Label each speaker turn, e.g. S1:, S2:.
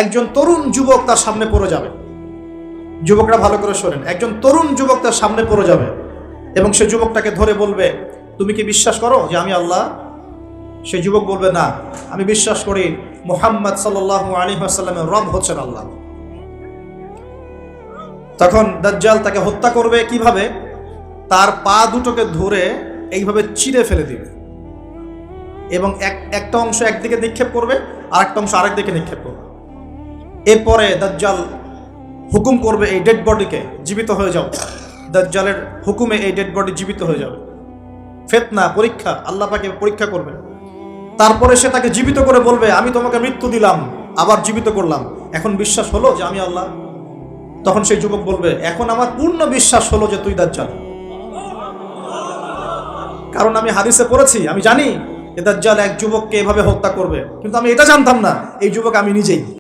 S1: একজন তরুণ যুবক তার সামনে পড়ে যাবে। যুবকরা ভালো করে শোনেন, একজন তরুণ যুবক তার সামনে পড়ে যাবে এবং সে যুবকটাকে ধরে বলবে, তুমি কি বিশ্বাস করো যে আমি আল্লাহ? সে যুবক বলবে, না, আমি বিশ্বাস করি মুহাম্মদ সাল্লাল্লাহু আলাইহি ওয়াসাল্লামের রব হচ্ছেন আল্লাহ। তখন দাজ্জাল তাকে হত্যা করবে কিভাবে? তার পা দুটোকে ধরে এইভাবে চিরে ফেলে দিবে এবং একটা অংশ একদিকে নিক্ষেপ করবে, আরেকটা অংশ আরেক দিকে নিক্ষেপ করবে। এরপরে দাজ্জাল হুকুম করবে এই ডেড বডিকে, জীবিত হয়ে যাও। দাজ্জালের হুকুমে এই ডেড বডি জীবিত হয়ে যাবে। ফিতনা, পরীক্ষা, আল্লাহ পাকে পরীক্ষা করবে। তারপরে সে তাকে জীবিত করে বলবে, আমি তোমাকে মৃত্যু দিলাম, আবার জীবিত করলাম, এখন বিশ্বাস হলো যে আমি আল্লাহ? তখন সেই যুবক বলবে, এখন আমার পূর্ণ বিশ্বাস হলো যে তুই দাজ্জাল। কারণ আমি হাদিসে পড়েছি, আমি জানি যে দাজ্জাল এক যুবককে এভাবে হত্যা করবে, কিন্তু আমি এটা জানতাম না এই যুবক আমি নিজেই।